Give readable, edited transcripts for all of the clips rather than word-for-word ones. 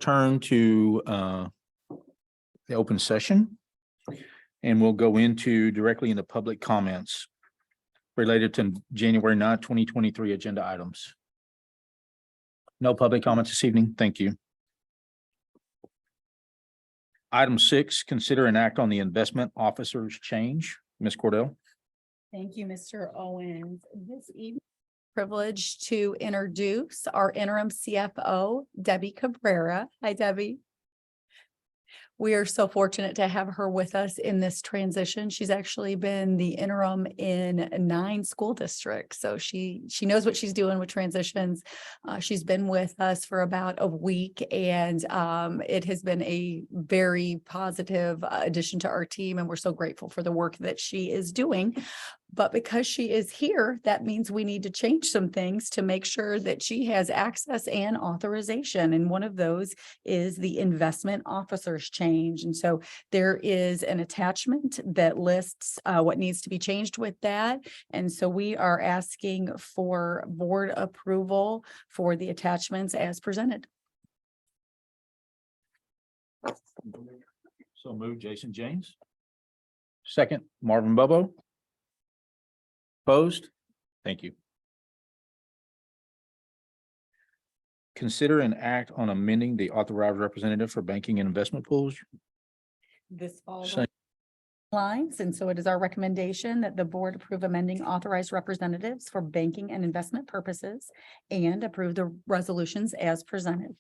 turn to the open session. And we'll go directly into public comments related to January 9th, 2023 agenda items. No public comments this evening. Thank you. Item 6, consider an act on the investment officer's change. Ms. Cordell. Thank you, Mr. Owens. This evening, privileged to introduce our interim CFO, Debbie Cabrera. Hi, Debbie. We are so fortunate to have her with us in this transition. She's actually been the interim in 9 school districts. So she knows what she's doing with transitions. She's been with us for about a week, and it has been a very positive addition to our team. And we're so grateful for the work that she is doing. But because she is here, that means we need to change some things to make sure that she has access and authorization. And one of those is the investment officer's change. And so there is an attachment that lists what needs to be changed with that. And so we are asking for board approval for the attachments as presented. So move Jason James. Second, Marvin Bobo. Opposed? Thank you. Consider an act on amending the authorized representative for banking and investment pools. This falls on lines, and so it is our recommendation that the board approve amending authorized representatives for banking and investment purposes and approve the resolutions as presented.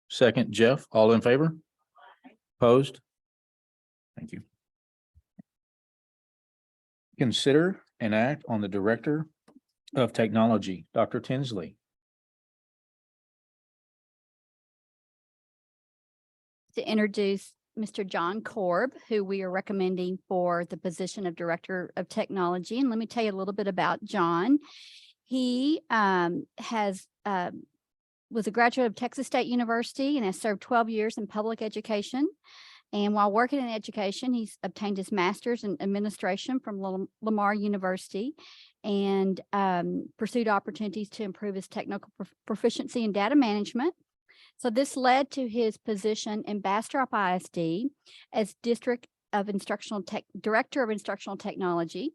Second, Jeff, all in favor? Opposed? Thank you. Consider an act on the Director of Technology, Dr. Tinsley. To introduce Mr. John Korb, who we are recommending for the position of Director of Technology. And let me tell you a little bit about John. He was a graduate of Texas State University and has served 12 years in public education. And while working in education, he's obtained his master's in administration from Lamar University and pursued opportunities to improve his technical proficiency in data management. So this led to his position in Bastrop ISD as Director of Instructional Technology,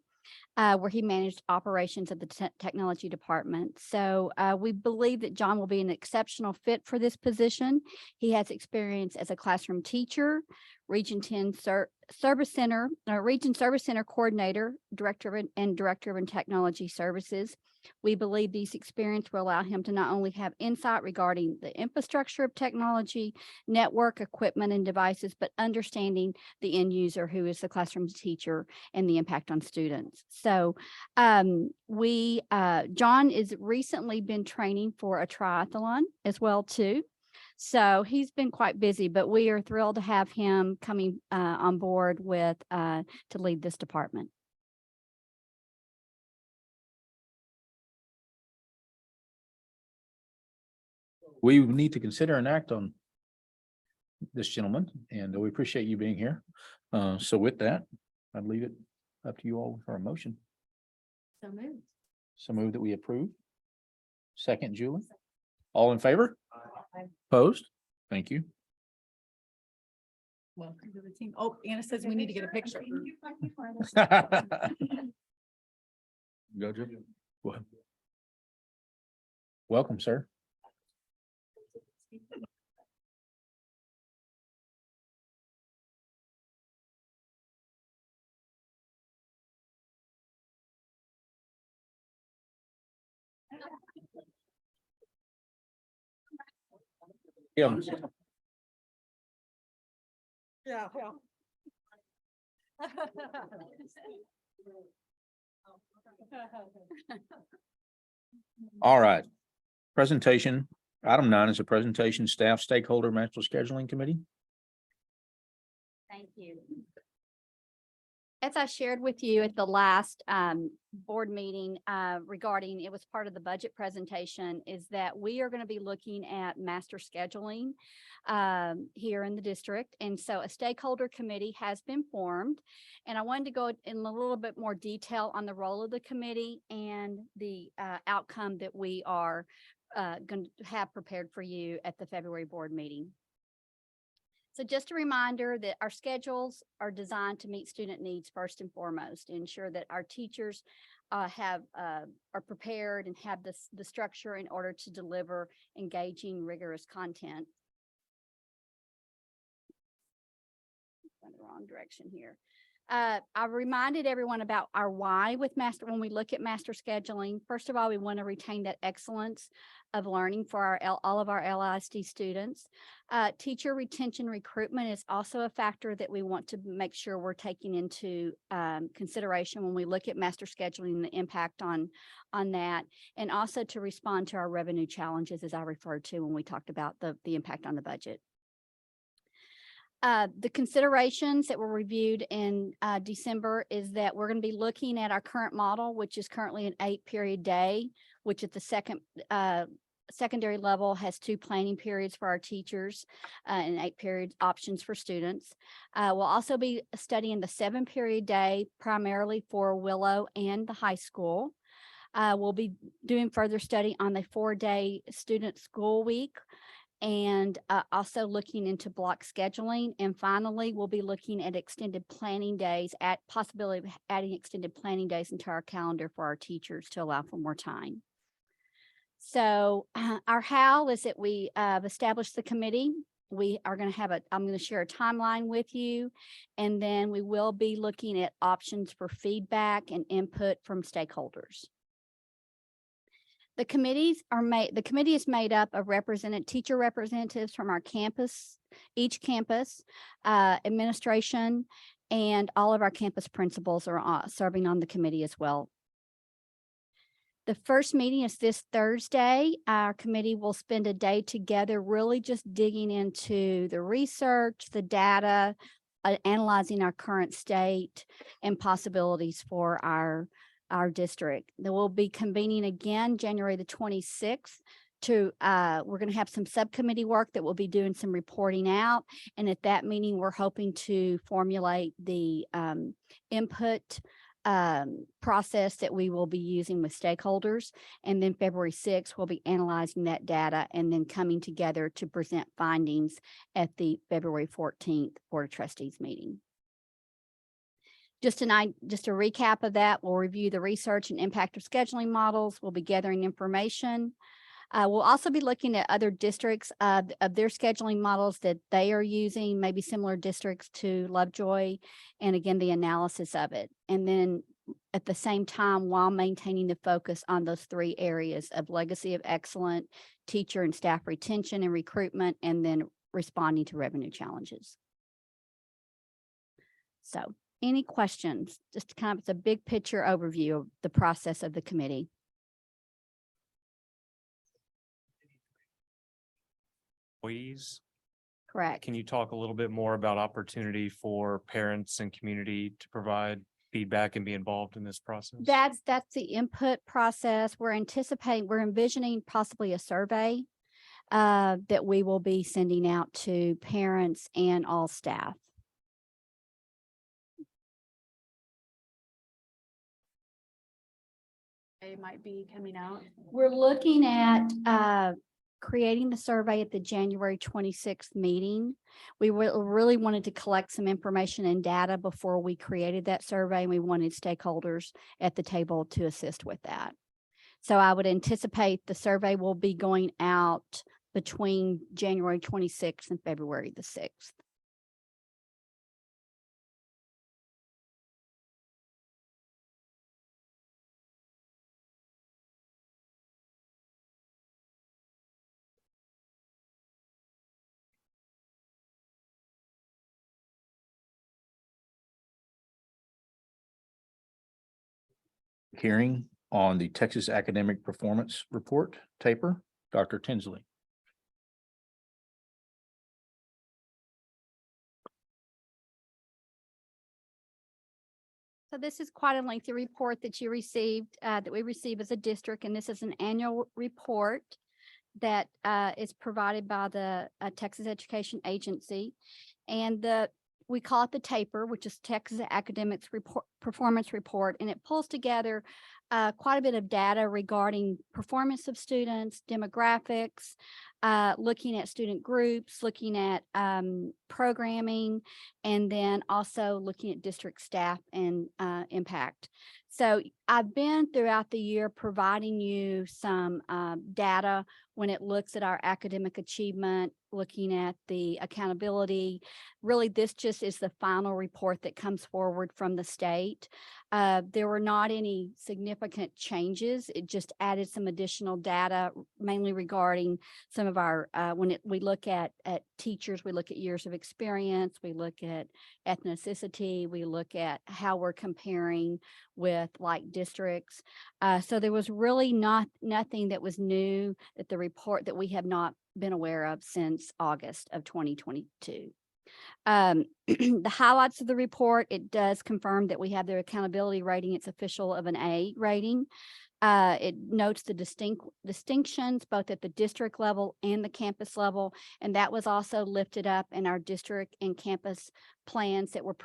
where he managed operations of the technology department. So we believe that John will be an exceptional fit for this position. He has experience as a classroom teacher, Region 10 Service Center Coordinator, Director of Technology Services. We believe these experience will allow him to not only have insight regarding the infrastructure of technology, network, equipment, and devices, but understanding the end user, who is the classroom teacher, and the impact on students. So John has recently been training for a triathlon as well too. So he's been quite busy, but we are thrilled to have him coming on board with to lead this department. We need to consider an act on this gentleman, and we appreciate you being here. So with that, I'd leave it up to you all for a motion. So moved. So move that we approve. Second, Julie. All in favor? Opposed? Thank you. Welcome to the team. Oh, Anna says we need to get a picture. Go, Joe. Go ahead. Welcome, sir. Yeah. Yeah. All right. Presentation. Item 9 is a presentation, staff stakeholder master scheduling committee. Thank you. As I shared with you at the last board meeting regarding, it was part of the budget presentation, is that we are going to be looking at master scheduling here in the district. And so a stakeholder committee has been formed. And I wanted to go in a little bit more detail on the role of the committee and the outcome that we are going to have prepared for you at the February board meeting. So just a reminder that our schedules are designed to meet student needs first and foremost, to ensure that our teachers are prepared and have the structure in order to deliver engaging, rigorous content. Going the wrong direction here. I reminded everyone about our why with when we look at master scheduling. First of all, we want to retain that excellence of learning for all of our LISD students. Teacher retention recruitment is also a factor that we want to make sure we're taking into consideration when we look at master scheduling and the impact on that, and also to respond to our revenue challenges, as I referred to when we talked about the impact on the budget. The considerations that were reviewed in December is that we're going to be looking at our current model, which is currently an 8-period day, which at the secondary level has 2 planning periods for our teachers and 8-period options for students. We'll also be studying the 7-period day, primarily for Willow and the high school. We'll be doing further study on the 4-day student school week, and also looking into block scheduling. And finally, we'll be looking at extended planning days, at possibility of adding extended planning days into our calendar for our teachers to allow for more time. So our how is that we established the committee. We are going to have I'm going to share a timeline with you, and then we will be looking at options for feedback and input from stakeholders. The committee is made up of teacher representatives from our campus, each campus, administration, and all of our campus principals are serving on the committee as well. The first meeting is this Thursday. Our committee will spend a day together, really just digging into the research, the data, analyzing our current state and possibilities for our district. Then we'll be convening again January the 26th we're going to have some subcommittee work that we'll be doing some reporting out. And at that meeting, we're hoping to formulate the input process that we will be using with stakeholders. And then February 6th, we'll be analyzing that data and then coming together to present findings at the February 14th Board of Trustees meeting. Just a recap of that, we'll review the research and impact of scheduling models. We'll be gathering information. We'll also be looking at other districts of their scheduling models that they are using, maybe similar districts to Lovejoy, and again, the analysis of it. And then at the same time, while maintaining the focus on those 3 areas of legacy of excellent, teacher and staff retention and recruitment, and then responding to revenue challenges. So, any questions? Just kind of it's a big picture overview of the process of the committee. Employees. Correct. Can you talk a little bit more about opportunity for parents and community to provide feedback and be involved in this process? That's the input process. We're envisioning possibly a survey that we will be sending out to parents and all staff. It might be coming out. We're looking at creating the survey at the January 26th meeting. We really wanted to collect some information and data before we created that survey, and we wanted stakeholders at the table to assist with that. So I would anticipate the survey will be going out between January 26th and February the 6th. Hearing on the Texas Academic Performance Report, TAPER, Dr. Tinsley. So this is quite a lengthy report that you received, that we received as a district, and this is an annual report that is provided by the Texas Education Agency. And we call it the TAPER, which is Texas Academics Report, Performance Report, and it pulls together quite a bit of data regarding performance of students, demographics, looking at student groups, looking at programming, and then also looking at district staff and impact. So I've been throughout the year providing you some data when it looks at our academic achievement, looking at the accountability. Really, this just is the final report that comes forward from the state. There were not any significant changes. It just added some additional data, mainly regarding some of our, we look at teachers, we look at years of experience, we look at ethnicity, we look at how we're comparing with like districts. So there was really nothing that was new at the report that we have not been aware of since August of 2022. The highlights of the report, it does confirm that we have their accountability rating. It's official of an A rating. It notes the distinctions both at the district level and the campus level, and that was also lifted up in our district and campus plans that were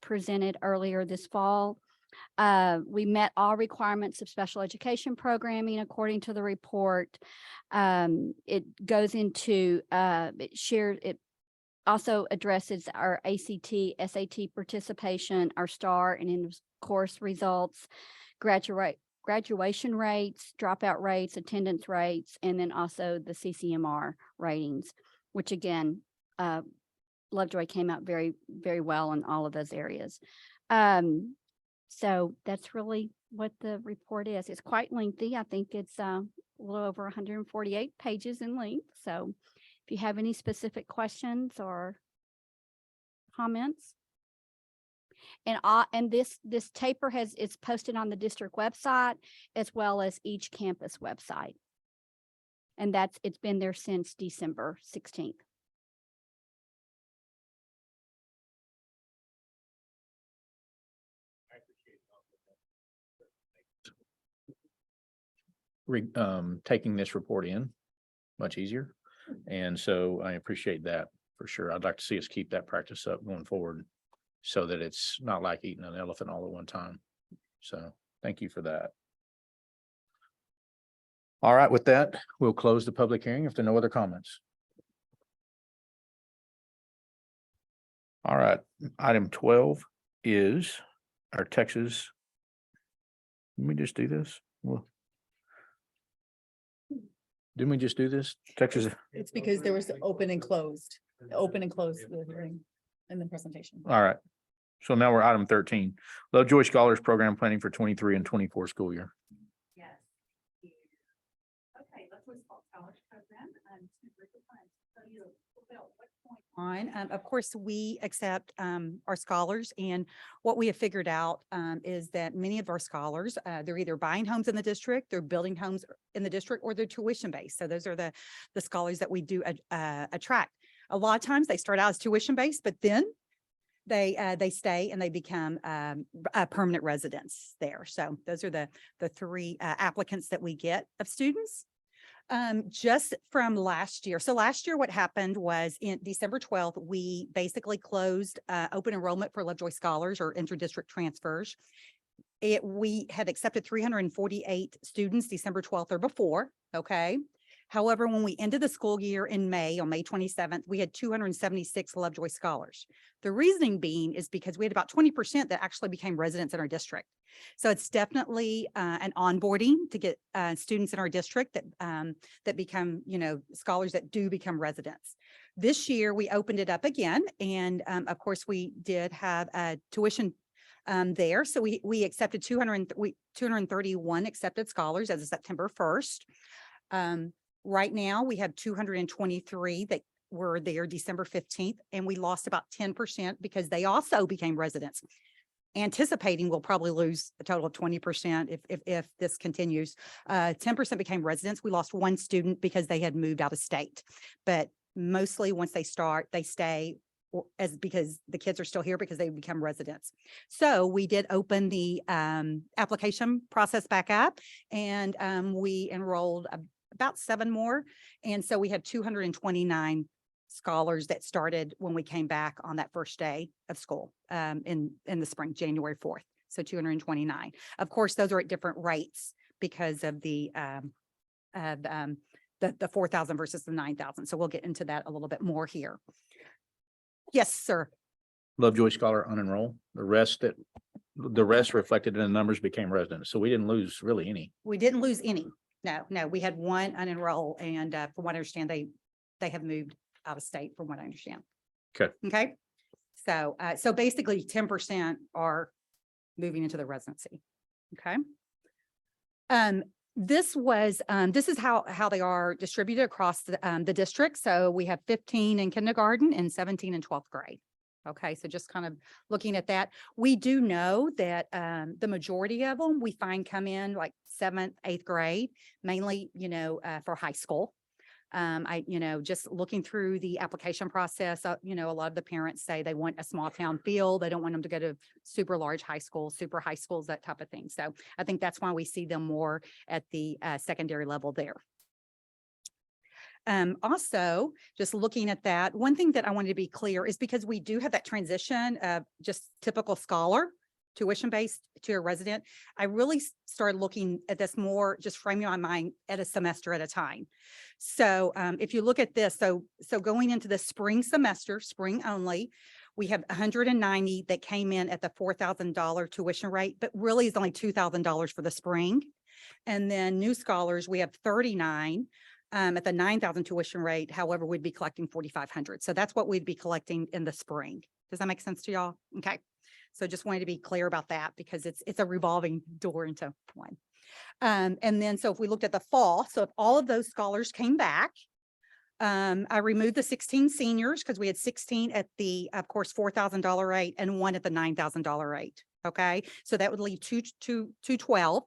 presented earlier this fall. We met all requirements of special education programming according to the report. It goes into, it also addresses our ACT, SAT participation, our STAR and end of course results, graduation rates, dropout rates, attendance rates, and then also the CCMR ratings, which again, Lovejoy came out very, very well in all of those areas. So that's really what the report is. It's quite lengthy. I think it's a little over 148 pages in length. So if you have any specific questions or comments. And this taper it's posted on the district website as well as each campus website. And it's been there since December 16th. Taking this report in much easier. And so I appreciate that for sure. I'd like to see us keep that practice up going forward so that it's not like eating an elephant all at one time. So thank you for that. All right, with that, we'll close the public hearing if there are no other comments. All right, item 12 is our Texas. Let me just do this. Well, didn't we just do this? Texas. It's because there was the open and closed the hearing in the presentation. All right. So now we're item 13, Lovejoy Scholars Program Planning for 23 and 24 school year. Yes. Okay, let's call college program. Of course, we accept our scholars, and what we have figured out is that many of our scholars, they're either buying homes in the district, they're building homes in the district, or they're tuition based. So those are the scholars that we do attract. A lot of times they start out as tuition based, but then they stay and they become permanent residents there. So those are the three applicants that we get of students. Just from last year. So last year, what happened was in December 12th, we basically closed open enrollment for Lovejoy scholars or inter-district transfers. We had accepted 348 students December 12th or before. Okay. However, when we ended the school year in May, on May 27th, we had 276 Lovejoy scholars. The reasoning being is because we had about 20% that actually became residents in our district. So it's definitely an onboarding to get students in our district that become, scholars that do become residents. This year, we opened it up again. And of course, we did have a tuition there. So we accepted 231 accepted scholars as of September 1st. Right now, we have 223 that were there December 15th, and we lost about 10% because they also became residents. Anticipating we'll probably lose a total of 20% if this continues. 10% became residents. We lost one student because they had moved out of state, but mostly once they start, they stay. as because the kids are still here because they become residents. So we did open the application process back up, and we enrolled about 7 more. And so we had 229 scholars that started when we came back on that first day of school in the spring, January 4th. So 229. Of course, those are at different rates because of the 4,000 versus the 9,000. So we'll get into that a little bit more here. Yes, sir. Lovejoy Scholar unenrolled. The rest reflected in the numbers became residents. So we didn't lose really any. We didn't lose any. No, we had one unenrolled, and from what I understand, they have moved out of state from what I understand. Okay. Okay. So basically 10% are moving into the residency. Okay. This is how they are distributed across the district. So we have 15 in kindergarten and 17 in 12th grade. Okay, so just kind of looking at that, we do know that the majority of them we find come in like 7th, 8th grade, mainly, for high school. Just looking through the application process, a lot of the parents say they want a small town feel. They don't want them to go to super large high schools, super high schools, that type of thing. So I think that's why we see them more at the secondary level there. Also, just looking at that, one thing that I wanted to be clear is because we do have that transition of just typical scholar tuition-based to a resident, I really started looking at this more, just framing my mind at a semester at a time. So if you look at this, so going into the spring semester, spring only, we have 190 that came in at the $4,000 tuition rate, but really is only $2,000 for the spring. And then new scholars, we have 39 at the 9,000 tuition rate. However, we'd be collecting 4,500. So that's what we'd be collecting in the spring. Does that make sense to y'all? Okay. So just wanted to be clear about that because it's a revolving door into one. And then, so if we looked at the fall, so if all of those scholars came back, I removed the 16 seniors because we had 16 at the, of course, $4,000 rate and 1 at the $9,000 rate. Okay. So that would leave 212.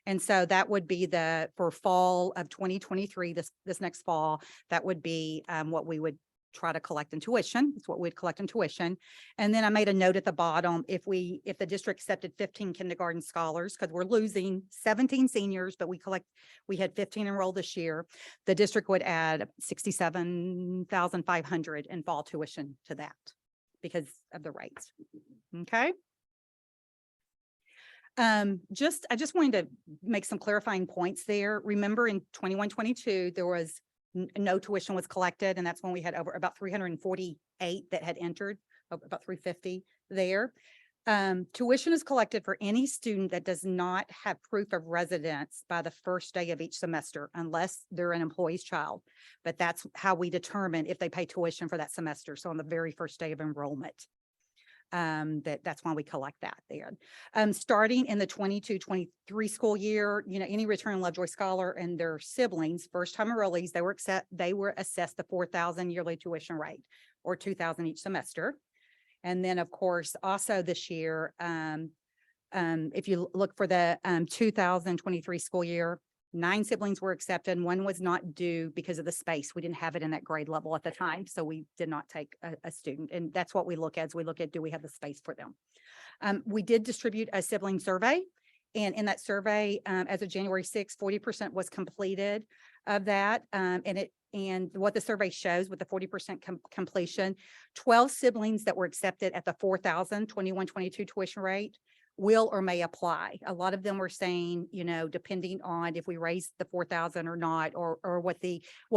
And so that would be for fall of 2023, this next fall, that would be what we would try to collect in tuition. It's what we'd collect in tuition. And then I made a note at the bottom, if the district accepted 15 kindergarten scholars, because we're losing 17 seniors, but we had 15 enrolled this year, the district would add 67,500 in fall tuition to that because of the rates. Okay. I just wanted to make some clarifying points there. Remember in 21-22, there was no tuition was collected, and that's when we had over about 348 that had entered, about 350 there. Tuition is collected for any student that does not have proof of residence by the first day of each semester, unless they're an employee's child. But that's how we determine if they pay tuition for that semester. So on the very first day of enrollment. That's why we collect that there. Starting in the 22-23 school year, any return Lovejoy Scholar and their siblings, first time enrollees, they were assessed the 4,000 yearly tuition rate, or 2,000 each semester. And then, of course, also this year, if you look for the 2023 school year, 9 siblings were accepted. 1 was not due because of the space. We didn't have it in that grade level at the time. So we did not take a student. And that's what we look at, is we look at, do we have the space for them? We did distribute a sibling survey. And in that survey, as of January 6th, 40% was completed of that. And what the survey shows with the 40% completion, 12 siblings that were accepted at the 4,000 21-22 tuition rate will or may apply. A lot of them were saying, depending on if we raise the 4,000 or not, or what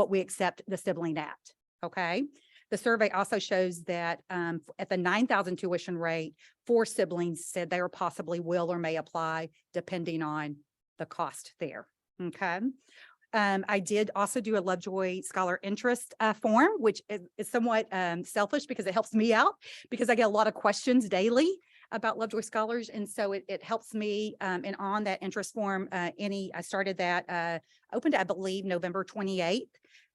we accept the sibling at. Okay. The survey also shows that at the 9,000 tuition rate, 4 siblings said they possibly will or may apply depending on the cost there. Okay. I did also do a Lovejoy Scholar Interest form, which is somewhat selfish because it helps me out because I get a lot of questions daily about Lovejoy Scholars. And so it helps me, and on that interest form, I started that, opened, I believe, November 28th.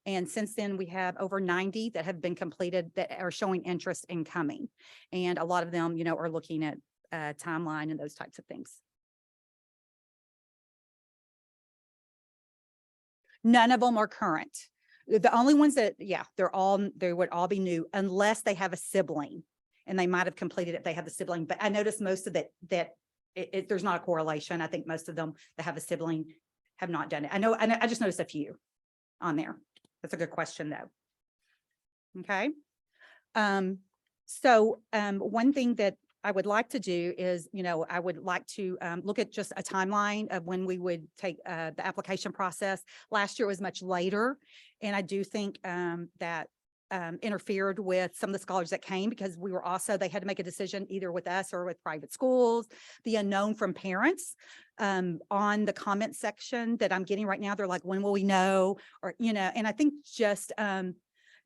And since then we have over 90 that have been completed that are showing interest in coming. And a lot of them, are looking at timeline and those types of things. None of them are current. The only ones that, yeah, they would all be new unless they have a sibling. And they might have completed if they have the sibling, but I noticed most of that there's not a correlation. I think most of them that have a sibling have not done it. I just noticed a few on there. That's a good question though. Okay. One thing that I would like to do is, I would like to look at just a timeline of when we would take the application process. Last year was much later. And I do think that interfered with some of the scholars that came because they had to make a decision either with us or with private schools. The unknown from parents on the comment section that I'm getting right now, they're like, when will we know? Or, and I think just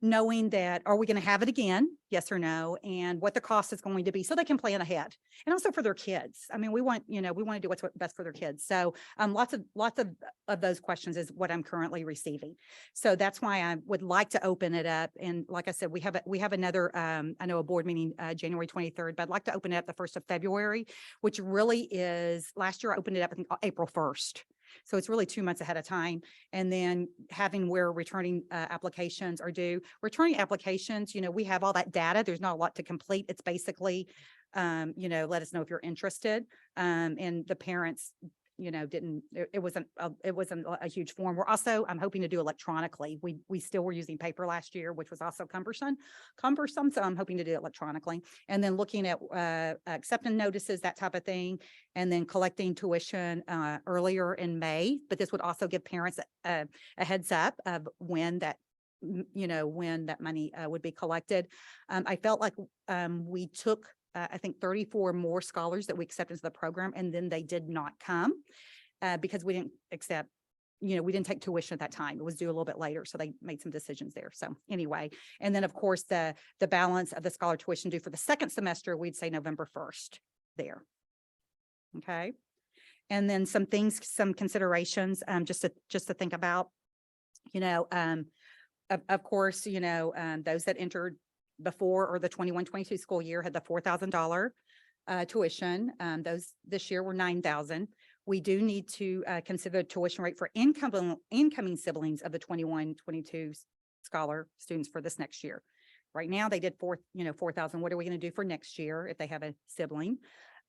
knowing that, are we going to have it again? Yes or no? And what the cost is going to be so they can plan ahead. And also for their kids. I mean, we want to do what's best for their kids. So lots of those questions is what I'm currently receiving. So that's why I would like to open it up. And like I said, we have another, I know a board meeting January 23rd, but I'd like to open it up the 1st of February, which really is, last year I opened it up, I think April 1st. So it's really 2 months ahead of time. And then having where returning applications are due. Returning applications, we have all that data. There's not a lot to complete. It's basically, let us know if you're interested. And the parents, it wasn't a huge form. I'm hoping to do electronically. We still were using paper last year, which was also cumbersome. So I'm hoping to do it electronically. And then looking at acceptance notices, that type of thing. And then collecting tuition earlier in May. But this would also give parents a heads up of when that money would be collected. I felt like we took I think 34 more scholars that we accepted into the program, and then they did not come because we didn't accept, we didn't take tuition at that time. It was due a little bit later. So they made some decisions there. So anyway, and then of course, the balance of the scholar tuition due for the second semester, we'd say November 1st there. Okay. And then some considerations, just to think about, of course, those that entered before or the 21-22 school year had the $4,000 tuition. Those this year were $9,000. We do need to consider the tuition rate for incoming siblings of the 21-22 scholar students for this next year. Right now they did $4,000. What are we going to do for next year if they have a sibling?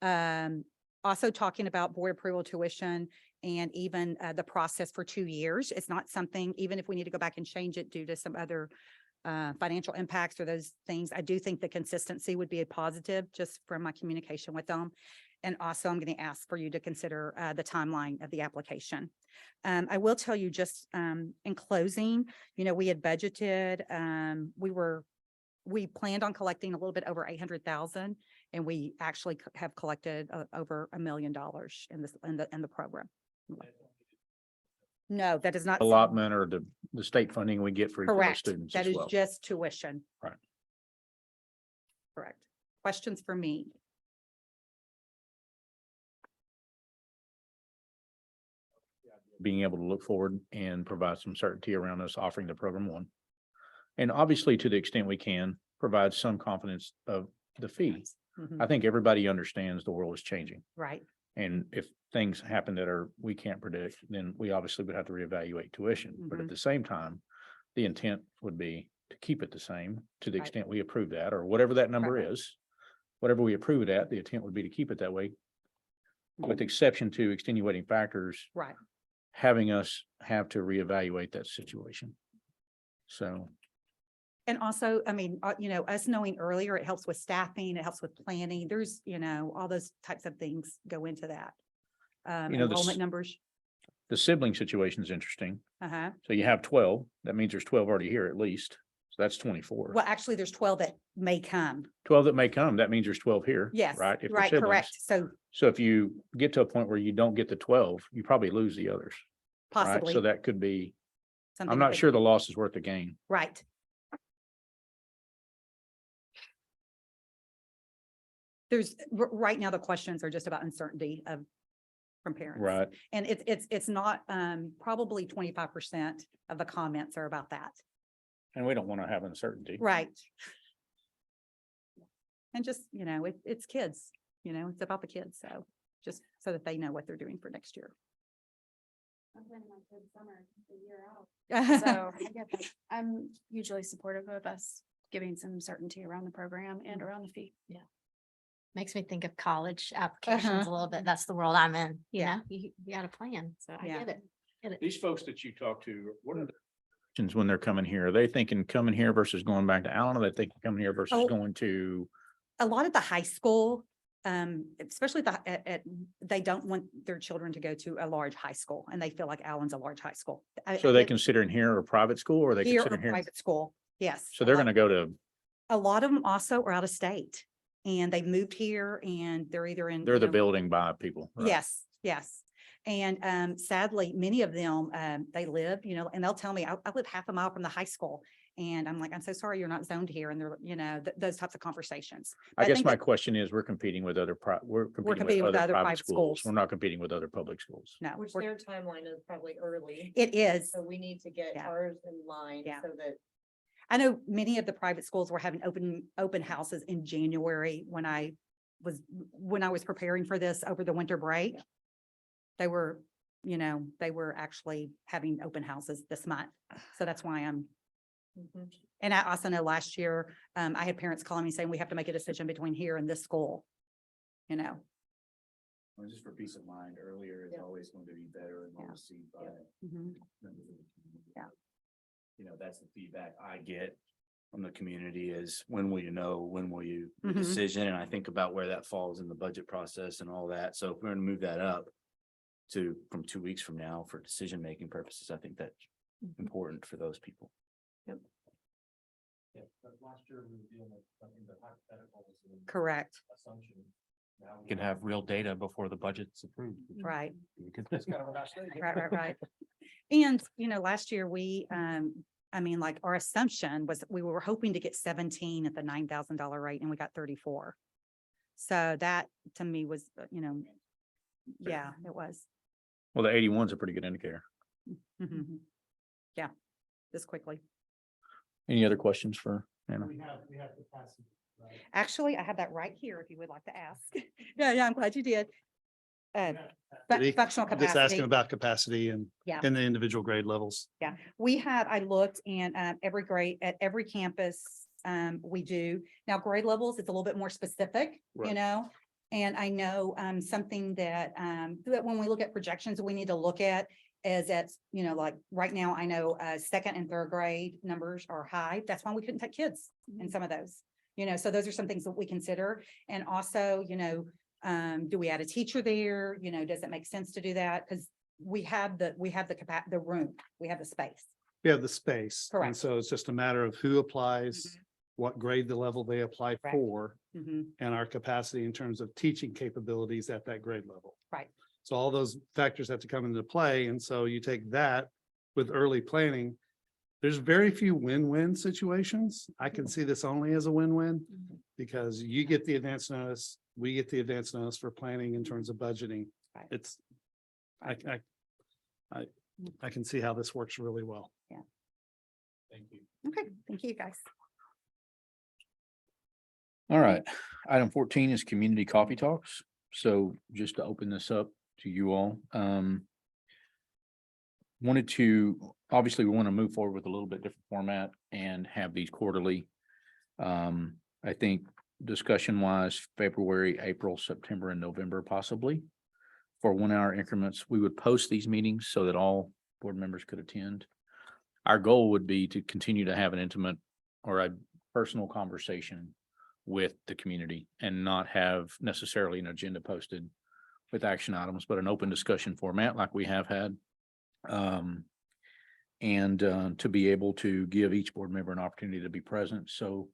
Also talking about board approval tuition and even the process for 2 years. It's not something, even if we need to go back and change it due to some other financial impacts or those things. I do think the consistency would be a positive just from my communication with them. And also I'm going to ask for you to consider the timeline of the application. I will tell you just in closing, we had budgeted, we planned on collecting a little bit over 800,000 and we actually have collected over $1 million in the program. No, that is not. Allotment or the state funding we get for each of those Correct. students That as is well. just tuition. Right. Correct. Questions for me? Being able to look forward and provide some certainty around us offering the program one. And obviously, to the extent we can, provide some confidence of the fee. Mhm. I think everybody understands the world is changing. Right. And if things happen that we can't predict, then we obviously would have to reevaluate tuition. But at Mhm. the same time, the intent would be to keep it the same to the Right. extent we approve that, or whatever that number Right. is. Whatever we approve it at, the intent would be to keep it that way, with exception to extenuating factors, Right. having us have to reevaluate that situation. So, And also, I mean, us knowing earlier, it helps with staffing, it helps with planning. There's, all those types of things go into that. the Enrollment numbers. the sibling situation is interesting. Uh-huh. So you have 12, that means there's 12 already here at least. So that's 24. Well, actually, there's 12 that may come. 12 that may come, that means there's 12 here. Yes. Right? If they're Right, siblings. correct. So So if you get to a point where you don't get the 12, you probably lose the others. Right? possibly. So that could be, something I'm to not think- sure the loss is worth the gain. Right. Right now, the questions are just about uncertainty from parents. Right. And it's not, probably 25% of the comments are about that. And we don't want to have uncertainty. Right. And just, it's kids, it's about the kids. So just so that they know what they're doing for next year. So I get that. I'm hugely supportive of us giving some certainty around the program and around the fee. Makes me think of college applications a little bit. That's the world I'm in. You know, you got a plan. So I Yeah. get it. These folks that you talk to, what are the options when they're coming here? Are they thinking coming here versus going back to Allen? Are they thinking coming here versus Oh. going to? A lot of the high school, especially they don't want their children to go to a large high school, and they feel like Allen's a large high school. So they considering here a private school, or are they Here or considering here? private school, yes. So they're A lot- gonna go to, A lot of them also are out of state, and they moved here, and they're either in. they're you the know, building by people. right? Yes, yes. And sadly, many of them, they live, and they'll tell me, I live half a mile from the high school. And I'm like, I'm so sorry you're not zoned here. And they're, those types of conversations. I I guess think my that- question is, we're competing with other we're competing with other private schools. We're not competing with other public schools. No, Which we're- their timeline is probably early. it is. So we need to get Yeah. ours in line Yeah. so that I know many of the private schools were having open houses in January when I was preparing for this over the winter break. They were, they were actually having open houses this month. So that's why and I also know last year, I had parents calling me saying, we have to make a decision between here and this school. Well, just for peace of mind, earlier is Yeah. always going to be better and well Yeah. received by. Mhm. members of the community. Yeah. That's the feedback I get from the community is when will you know, when will you Mhm. decision? And I think about where that falls in the budget process and all that. So if we're gonna move that up from 2 weeks from now for decision-making purposes, I think that's important for those people. Correct, You can have real data before the budget's approved. right. You could- Right. And, last year like our assumption was we were hoping to get 17 at the $9,000 rate and we got 34. So that to me was, yeah, it was. Well, the 81 is a pretty good indicator. Mhm. Yeah, just quickly. Any other questions for Anna? Actually, I have that right here if you would like to ask. Yeah, I'm glad you did. Did he- Functional Just capacity. asking about capacity and Yeah. in the individual grade levels. Yeah, I looked and every grade, at every campus, we do. Now grade levels, it's a little bit more specific, Right. And I know something that when we look at projections, we need to look at is that, like right now, I know second and third grade numbers are high. That's why we couldn't take kids in some of those. So those are some things that we consider. And also, do we add a teacher there? Does it make sense to do that? Because we have the room, we have the space. We have the space. And Correct. so it's just a matter of who applies, what grade the level they apply Correct. for, Mhm. and our capacity in terms of teaching capabilities at that grade level. Right. So all those factors have to come into play. And so you take that with early planning. There's very few win-win situations. I can see this only as a win-win because you get the advance notice, we get the advance notice for planning in terms of budgeting. Right. It's, I can see how this works really well. Thank you. Okay, thank you, guys. All right, item 14 is community coffee talks. So just to open this up to you all, obviously, we want to move forward with a little bit different format and have these quarterly. I think discussion wise, February, April, September, and November possibly. For 1 hour increments, we would post these meetings so that all board members could attend. Our goal would be to continue to have an intimate or a personal conversation with the community and not have necessarily an agenda posted with action items, but an open discussion format like we have had. To be able to give each board member an opportunity to be present. So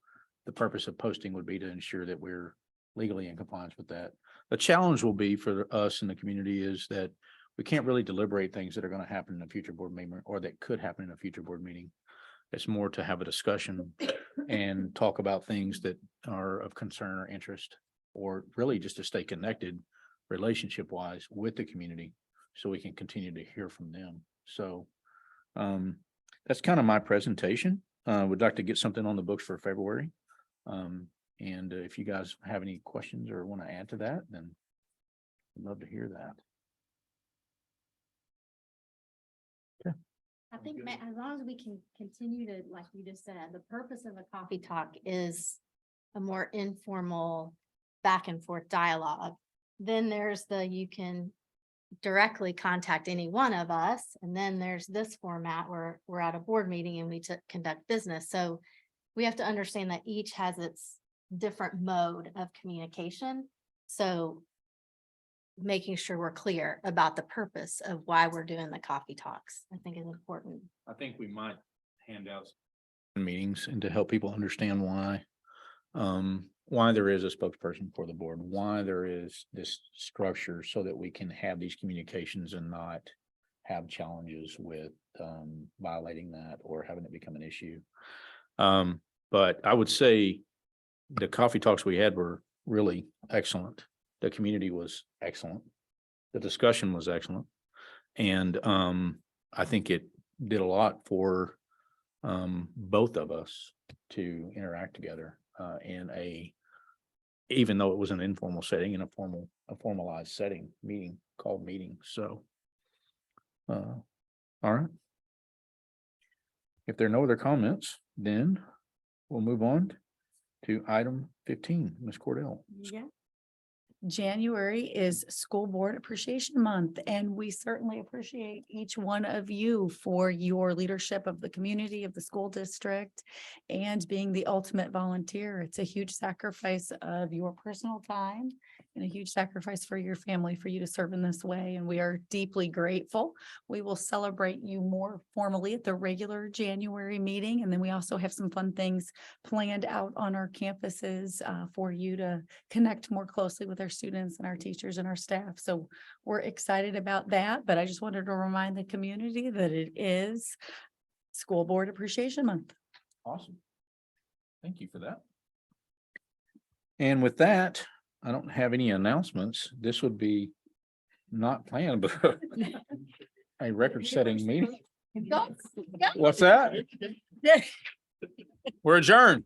the purpose of posting would be to ensure that we're legally in compliance with that. The challenge will be for us in the community is that we can't really deliberate things that are going to happen in a future board meeting or that could happen in a future board meeting. It's more to have a discussion and talk about things that are of concern or interest, or really just to stay connected relationship wise with the community so we can continue to hear from them. So that's kind of my presentation. Would like to get something on the books for February. And if you guys have any questions or want to add to that, then I'd love to hear that. I think as long as we can continue to, like you just said, the purpose of a coffee talk is a more informal back and forth dialogue. Then there's you can directly contact any one of us. And then there's this format where we're at a board meeting and we conduct business. So we have to understand that each has its different mode of communication. So making sure we're clear about the purpose of why we're doing the coffee talks, I think is important. I think we might hand out meetings and to help people understand why there is a spokesperson for the board, why there is this structure so that we can have these communications and not have challenges with violating that or having it become an issue. But I would say the coffee talks we had were really excellent. The community was excellent. The discussion was excellent. And I think it did a lot for both of us to interact together even though it was an informal setting, in a formalized setting, called meeting. So, all right. If there are no other comments, then we'll move on to item 15, Ms. Cordell. Yeah. January is School Board Appreciation Month, and we certainly appreciate each one of you for your leadership of the community, of the school district, and being the ultimate volunteer. It's a huge sacrifice of your personal time and a huge sacrifice for your family for you to serve in this way, and we are deeply grateful. We will celebrate you more formally at the regular January meeting, and then we also have some fun things planned out on our campuses for you to connect more closely with our students and our teachers and our staff. So we're excited about that, but I just wanted to remind the community that it is School Board Appreciation Month. Awesome. Thank you for that. And with that, I don't have any announcements. This would be not planned, but a record-setting meeting. What's that? We're adjourned.